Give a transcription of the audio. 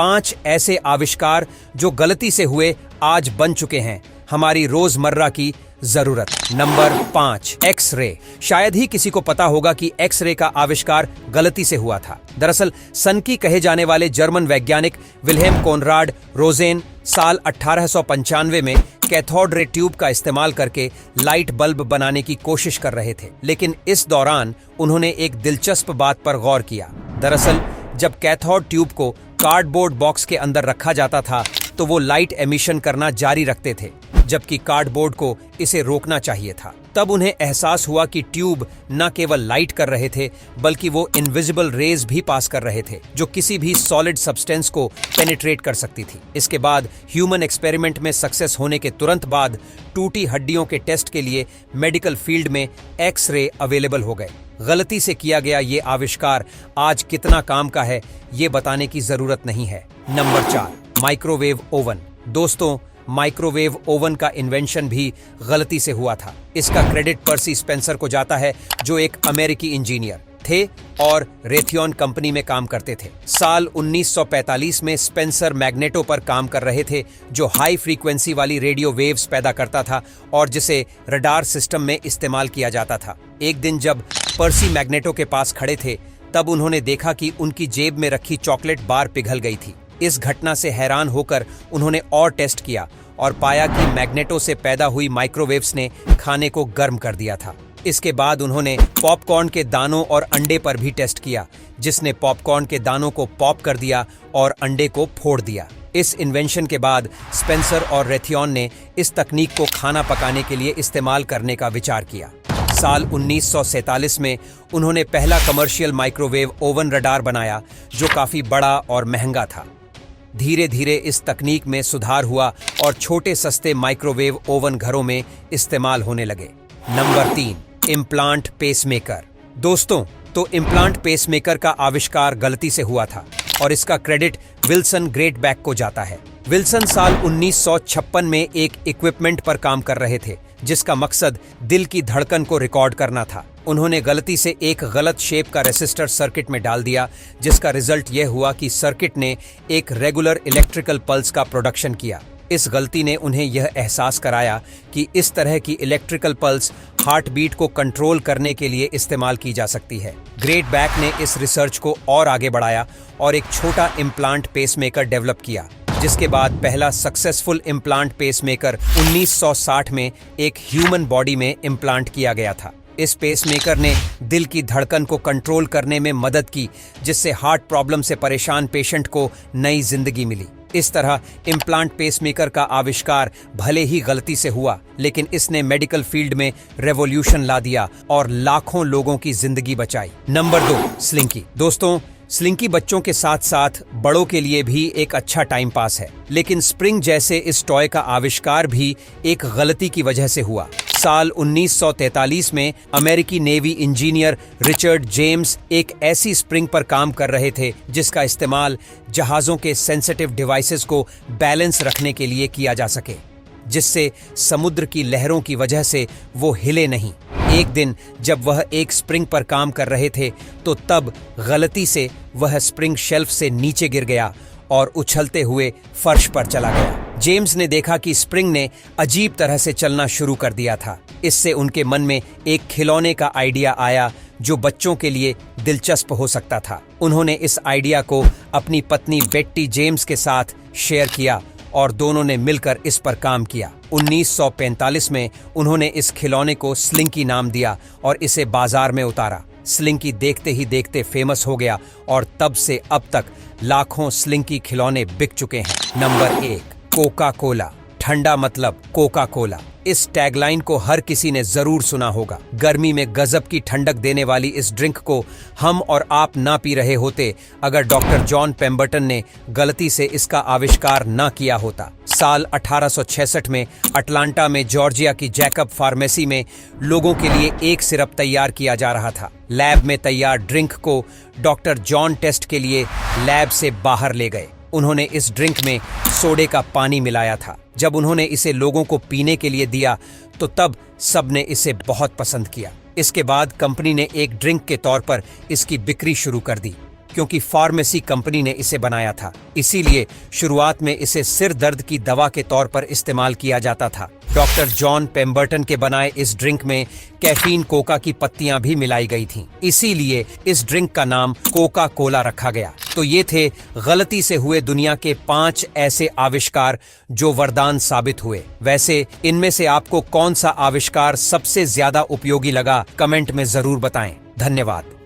5 ऐसे आविष्कार जो गलती से हुए आज बन चुके हैं हमारी रोजमर्रा की जरूरत। Number 5, X-ray. शायद ही किसी को पता होगा कि एक्स-रे का आविष्कार गलती से हुआ था। दरअसल सनकी कहे जाने वाले जर्मन वैज्ञानिक विल्हेम कोनराड रोजेन साल 1895 में कैथोड रे ट्यूब का इस्तेमाल करके लाइट बल्ब बनाने की कोशिश कर रहे थे, लेकिन इस दौरान उन्होंने एक दिलचस्प बात पर गौर किया। दरअसल जब कैथोड ट्यूब को कार्डबोर्ड बॉक्स के अंदर रखा जाता था तो वो लाइट एमिशन करना जारी रखते थे, जबकि कार्डबोर्ड को इसे रोकना चाहिए था। तब उन्हें एहसास हुआ कि ट्यूब न केवल लाइट कर रहे थे बल्कि वो इनविजिबल रेज भी पास कर रहे थे जो किसी भी सॉलिड सब्सटेंस को पेनिट्रेट कर सकती थी। इसके बाद ह्यूमन एक्सपेरिमेंट में सक्सेस होने के तुरंत बाद टूटी हड्डियों के टेस्ट के लिए मेडिकल फील्ड में एक्स-रे अवेलेबल हो गए। गलती से किया गया ये आविष्कार आज कितना काम का है ये बताने की जरूरत नहीं है। Number 4, microwave oven. दोस्तों, माइक्रोवेव ओवन का इन्वेंशन भी गलती से हुआ था। इसका क्रेडिट पर्सी स्पेंसर को जाता है जो एक अमेरिकी इंजीनियर थे और रेथियन कंपनी में काम करते थे। साल 1945 में स्पेंसर मैग्नेटो पर काम कर रहे थे जो हाई फ्रीक्वेंसी वाली रेडियो वेव्स पैदा करता था और जिसे रडार सिस्टम में इस्तेमाल किया जाता था। एक दिन जब पर्सी मैग्नेटो के पास खड़े थे तब उन्होंने देखा कि उनकी जेब में रखी चॉकलेट बार पिघल गई थी। इस घटना से हैरान होकर उन्होंने और टेस्ट किया और पाया कि मैग्नेटो से पैदा हुई माइक्रोवेव्स ने खाने को गर्म कर दिया था। इसके बाद उन्होंने पॉपकॉर्न के दानों और अंडे पर भी टेस्ट किया, जिसने पॉपकॉर्न के दानों को पॉप कर दिया और अंडे को फोड़ दिया। इस इन्वेंशन के बाद स्पेंसर और रेथियन ने इस तकनीक को खाना पकाने के लिए इस्तेमाल करने का विचार किया। साल 1947 में उन्होंने पहला कमर्शियल माइक्रोवेव ओवन रडार बनाया जो काफी बड़ा और महंगा था। धीरे धीरे इस तकनीक में सुधार हुआ और छोटे सस्ते माइक्रोवेव ओवन घरों में इस्तेमाल होने लगे। Number 3, implant pacemaker. दोस्तों, तो इम्प्लांट पेसमेकर का आविष्कार गलती से हुआ था और इसका क्रेडिट विल्सन ग्रेटबैक को जाता है। विल्सन साल 1956 में एक इक्विपमेंट पर काम कर रहे थे जिसका मकसद दिल की धड़कन को रिकॉर्ड करना था। उन्होंने गलती से एक गलत शेप का रेसिस्टर सर्किट में डाल दिया, जिसका रिजल्ट यह हुआ कि सर्किट ने एक रेगुलर इलेक्ट्रिकल पल्स का प्रोडक्शन किया। इस गलती ने उन्हें यह एहसास कराया कि इस तरह की इलेक्ट्रिकल पल्स हार्ट बीट को कंट्रोल करने के लिए इस्तेमाल की जा सकती है। ग्रेटबैक ने इस रिसर्च को और आगे बढ़ाया और एक छोटा इम्प्लांट पेसमेकर डेवलप किया, जिसके बाद पहला सक्सेसफुल इम्प्लांट पेसमेकर 1960 में एक ह्यूमन बॉडी में इम्प्लांट किया गया था। इस पेसमेकर ने दिल की धड़कन को कंट्रोल करने में मदद की, जिससे हार्ट प्रॉब्लम से परेशान पेशेंट को नई जिंदगी मिली। इस तरह इम्प्लांट पेसमेकर का आविष्कार भले ही गलती से हुआ, लेकिन इसने मेडिकल फील्ड में रेवोल्यूशन ला दिया और लाखों लोगों की जिंदगी बचाई। Number 2, slinky. दोस्तों, स्लिंकी बच्चों के साथ साथ बड़ों के लिए भी एक अच्छा टाइम पास है, लेकिन स्प्रिंग जैसे इस टॉय का आविष्कार भी एक गलती की वजह से हुआ। साल 1943 में अमेरिकी नेवी इंजीनियर रिचर्ड जेम्स एक ऐसी स्प्रिंग पर काम कर रहे थे जिसका इस्तेमाल जहाजों के सेंसिटिव डिवाइसेस को बैलेंस रखने के लिए किया जा सके, जिससे समुद्र की लहरों की वजह से वो हिले नहीं। एक दिन जब वह एक स्प्रिंग पर काम कर रहे थे तो तब गलती से वह स्प्रिंग शेल्फ से नीचे गिर गया और उछलते हुए फर्श पर चला गया। जेम्स ने देखा कि स्प्रिंग ने अजीब तरह से चलना शुरू कर दिया था। इससे उनके मन में एक खिलौने का आइडिया आया जो बच्चों के लिए दिलचस्प हो सकता था। उन्होंने इस आइडिया को अपनी पत्नी बेट्टी जेम्स के साथ शेयर किया और दोनों ने मिलकर इस पर काम किया। 1945 में उन्होंने इस खिलौने को स्लिंकी नाम दिया और इसे बाजार में उतारा। स्लिंकी देखते ही देखते फेमस हो गया और तब से अब तक लाखों स्लिंकी खिलौने बिक चुके हैं। Number 1, Coca Cola. ठंडा मतलब कोका कोला। इस टैगलाइन को हर किसी ने जरूर सुना होगा। गर्मी में गजब की ठंडक देने वाली इस ड्रिंक को हम और आप ना पी रहे होते अगर डॉक्टर जॉन पेम्बर्टन ने गलती से इसका आविष्कार ना किया होता। साल 1866 में अटलांटा में जॉर्जिया की जैकब फार्मेसी में लोगों के लिए एक सिरप तैयार किया जा रहा था। लैब में तैयार ड्रिंक को डॉक्टर जॉन टेस्ट के लिए लैब से बाहर ले गए। उन्होंने इस ड्रिंक में सोडे का पानी मिलाया था। जब उन्होंने इसे लोगों को पीने के लिए दिया तो तब सबने इसे बहुत पसंद किया। इसके बाद कंपनी ने एक ड्रिंक के तौर पर इसकी बिक्री शुरू कर दी। क्योंकि फार्मेसी कंपनी ने इसे बनाया था। इसीलिए शुरुआत में इसे सिर दर्द की दवा के तौर पर इस्तेमाल किया जाता था। डॉक्टर जॉन पेम्बर्टन के बनाए इस ड्रिंक में कैफीन कोका की पत्तियां भी मिलाई गई थीं। इसीलिए इस ड्रिंक का नाम कोका कोला रखा गया। तो ये थे गलती से हुए दुनिया के 5 ऐसे आविष्कार जो वरदान साबित हुए। वैसे इनमें से आपको कौन सा आविष्कार सबसे ज्यादा उपयोगी लगा, कमेंट में जरूर बताएं। धन्यवाद।